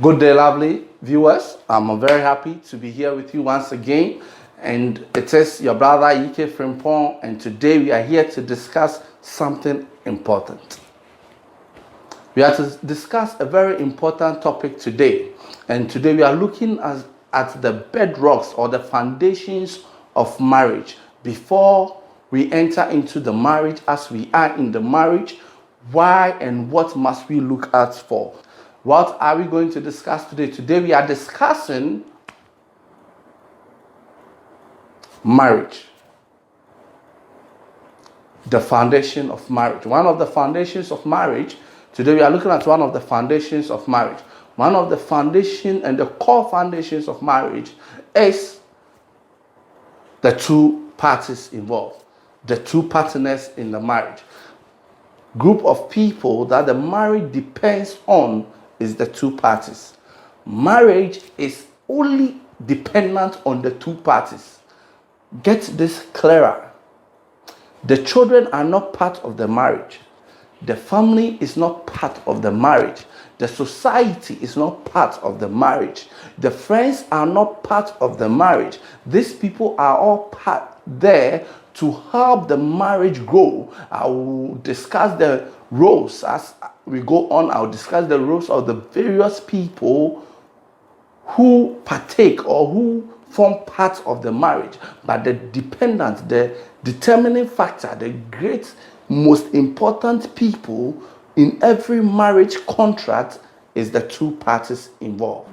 Good day, lovely viewers. I'm very happy to be here with you once again. And it is your brother Ike Frimpong, and today we are here to discuss something important. We are to discuss a very important topic today. And today we are looking at the bedrocks or the foundations of marriage. Before we enter into the marriage, as we are in the marriage, why and what must we look out for? What are we going to discuss today? Today we are discussing marriage. The foundation of marriage. One of the foundations of marriage. Today we are looking at one of the foundations of marriage. One of the foundation and the core foundations of marriage is the two parties involved. The two partners in the marriage. Group of people that the marriage depends on is the two parties. Marriage is only dependent on the two parties. Get this clearer. The children are not part of the marriage. The family is not part of the marriage. The society is not part of the marriage. The friends are not part of the marriage. These people are all part there to help the marriage grow. I will discuss the roles as we go on. I'll discuss the roles of the various people who partake or who form part of the marriage. But the dependent, the determining factor, the great, most important people in every marriage contract is the two parties involved.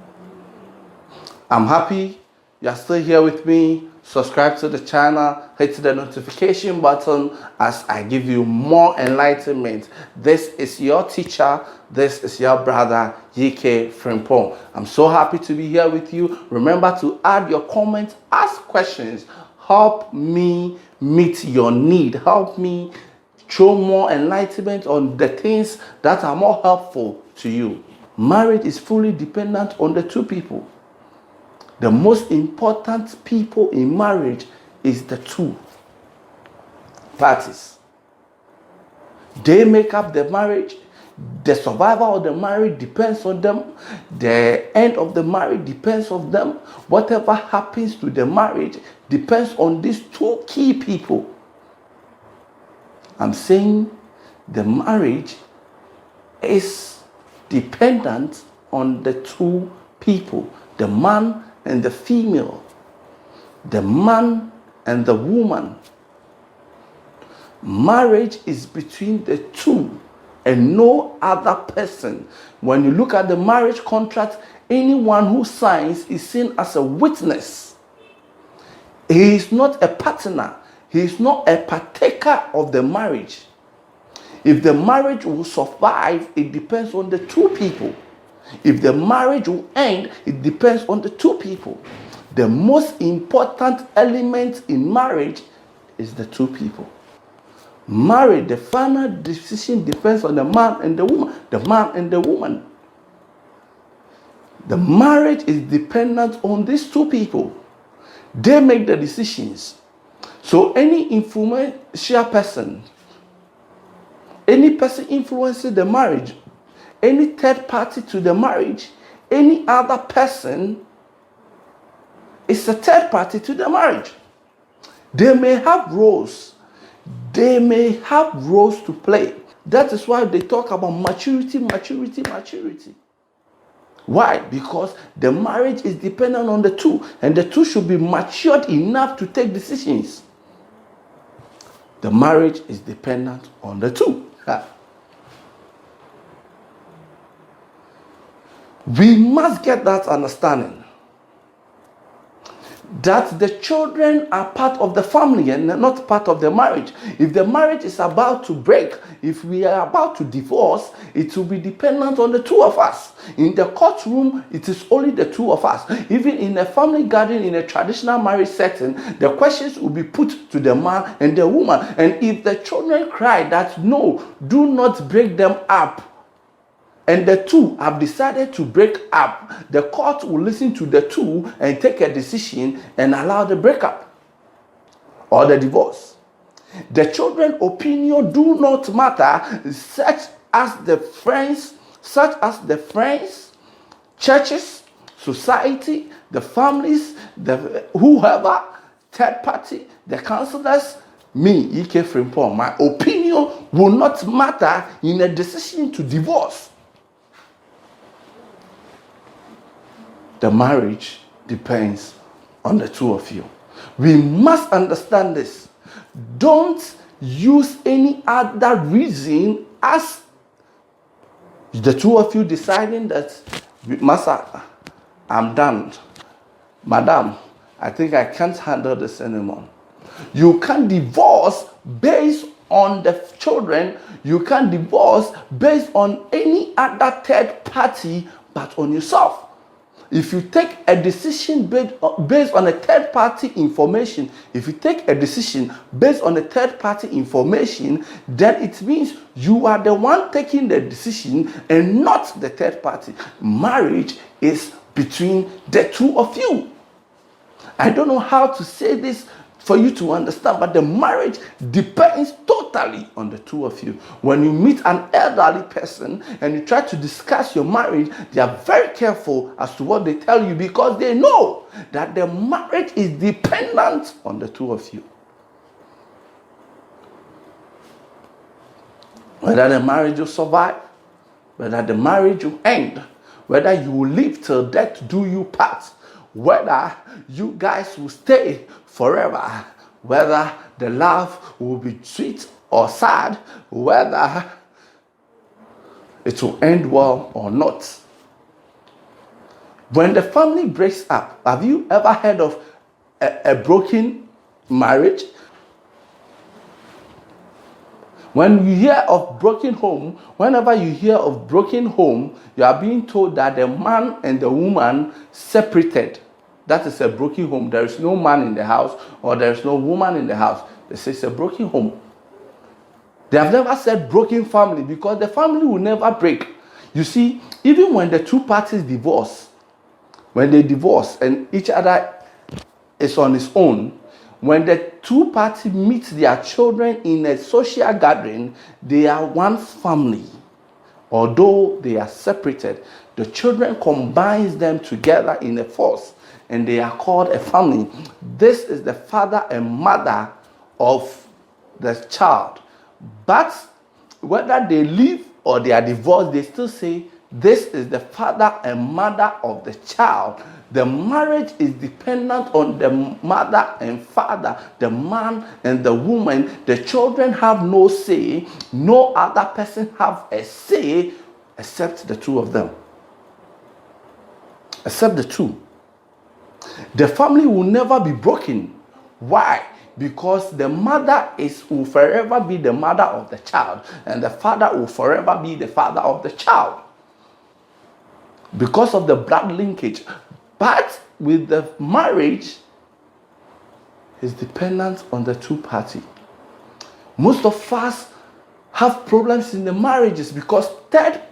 I'm happy you are still here with me. Subscribe to the channel, hit the notification button as I give you more enlightenment. This is your teacher. This is your brother, Ike Frimpong. I'm so happy to be here with you. Remember to add your comments, ask questions. Help me meet your need. Help me show more enlightenment on the things that are more helpful to you. Marriage is fully dependent on the two people. The most important people in marriage is the two parties. They make up the marriage. The survival of the marriage depends on them. The end of the marriage depends on them. Whatever happens to the marriage depends on these two key people. I'm saying the marriage is dependent on the two people, the man and the female, the man and the woman. Marriage is between the two and no other person. When you look at the marriage contract, anyone who signs is seen as a witness. He is not a partner. He is not a partaker of the marriage. If the marriage will survive, it depends on the two people. If the marriage will end, it depends on the two people. The most important element in marriage is the two people. Marriage, the final decision depends on the man and the woman. The man and the woman. The marriage is dependent on these two people. They make the decisions. So any influential person, any person influencing the marriage, any third party to the marriage, any other person is a third party to the marriage. They may have roles. They may have roles to play. That is why they talk about maturity. Why? Because the marriage is dependent on the two, and the two should be matured enough to take decisions. The marriage is dependent on the two. We must get that understanding that the children are part of the family and not part of the marriage. If the marriage is about to break, if we are about to divorce, it will be dependent on the two of us. In the courtroom, it is only the two of us. Even in a family gathering, in a traditional marriage setting, the questions will be put to the man and the woman. And if the children cry that no, do not break them up, and the two have decided to break up, the court will listen to the two and take a decision and allow the breakup or the divorce. The children's opinion do not matter, such as the friends churches, society, the families, the whoever, third party, the counselors, me, Ike Frimpong, my opinion will not matter in a decision to divorce. The marriage depends on the two of you. We must understand this. Don't use any other reason as the two of you deciding that, Master, I'm done. Madam, I think I can't handle this anymore. You can't divorce based on the children. You can't divorce based on any other third party but on yourself. If you take a decision based on a third party information, then it means you are the one taking the decision and not the third party. Marriage is between the two of you. I don't know how to say this for you to understand, but the marriage depends totally on the two of you. When you meet an elderly person and you try to discuss your marriage, they are very careful as to what they tell you because they know that the marriage is dependent on the two of you. Whether the marriage will survive, whether the marriage will end, whether you will live till death do you part, whether you guys will stay forever, whether the love will be sweet or sad, whether it will end well or not. When the family breaks up, have you ever heard of a broken marriage? When you hear of broken home, whenever you hear of broken home, you are being told that the man and the woman separated. That is a broken home. There is no man in the house or there is no woman in the house. They say it's a broken home. They have never said broken family because the family will never break. You see, even when the two parties divorce, when they divorce and each other is on its own, when the two parties meet their children in a social gathering, they are one family. Although they are separated, the children combines them together in a force and they are called a family. This is the father and mother of the child. But whether they live or they are divorced, they still say this is the father and mother of the child. The marriage is dependent on the mother and father, the man and the woman. The children have no say. No other person have a say except the two of them. Except the two. The family will never be broken. Why? Because the mother will forever be the mother of the child, and the father will forever be the father of the child. Because of the blood linkage. But with the marriage, it's dependent on the two parties. Most of us have problems in the marriages because third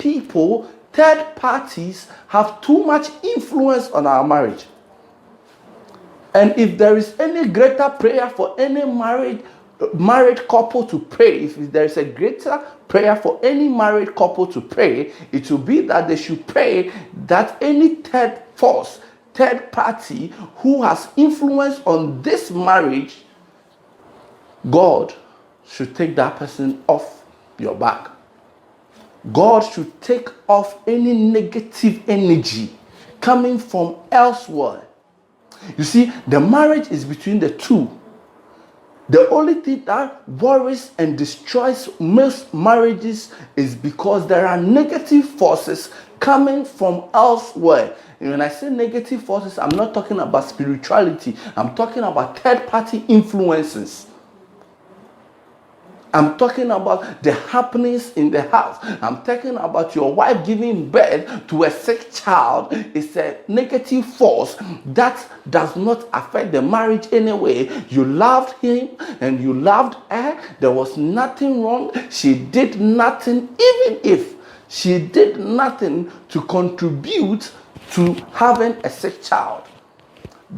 parties have too much influence on our marriage. And if there is any greater prayer for any married couple to pray, if there is a greater prayer for any married couple to pray, it will be that they should pray that any third party who has influence on this marriage, God should take that person off your back. God should take off any negative energy coming from elsewhere. You see, the marriage is between the two. The only thing that worries and destroys most marriages is because there are negative forces coming from elsewhere. And when I say negative forces, I'm not talking about spirituality. I'm talking about third-party influences. I'm talking about the happenings in the house. I'm talking about your wife giving birth to a sick child. It's a negative force that does not affect the marriage anyway. You loved him and you loved her. There was nothing wrong. She did nothing, even if she did nothing to contribute to having a sick child.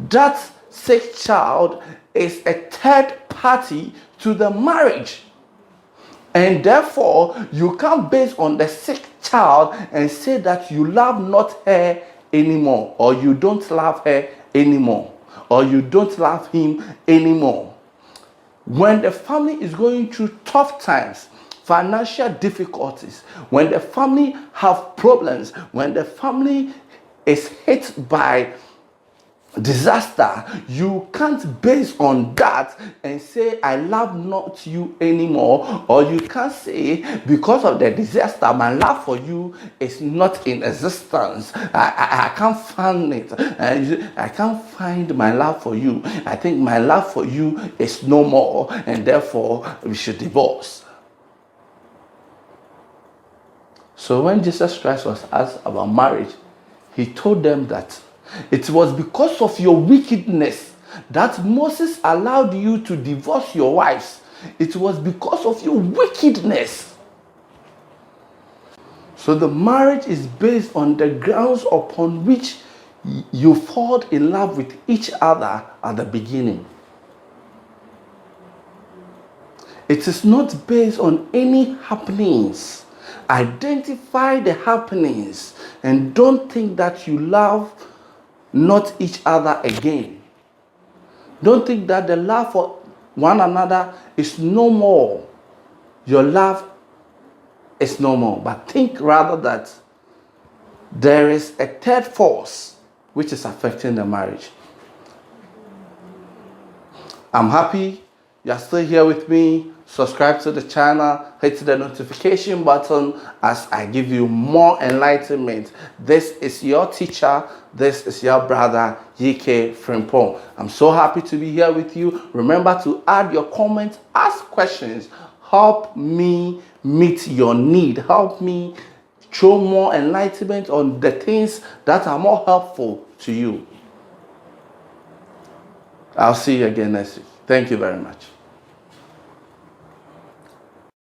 That sick child is a third party to the marriage. And therefore, you can't base on the sick child and say that you love not her anymore, or you don't love her anymore, or you don't love him anymore. When the family is going through tough times, financial difficulties, when the family have problems, when the family is hit by disaster, you can't base on that and say I love not you anymore, or you can't say because of the disaster my love for you is not in existence. I can't find it. I can't find my love for you. I think my love for you is no more, and therefore we should divorce. So when Jesus Christ was asked about marriage, he told them that it was because of your wickedness that Moses allowed you to divorce your wives. It was because of your wickedness. So the marriage is based on the grounds upon which you fall in love with each other at the beginning. It is not based on any happenings. Identify the happenings and don't think that you love not each other again. Don't think that the love for one another is no more. Your love is no more. But think rather that there is a third force which is affecting the marriage. I'm happy you are still here with me. Subscribe to the channel, hit the notification button as I give you more enlightenment. This is your teacher, this is your brother, YK Frimpong. I'm so happy to be here with you. Remember to add your comments, ask questions, help me meet your need, help me show more enlightenment on the things that are more helpful to you. I'll see you again next week. Thank you very much.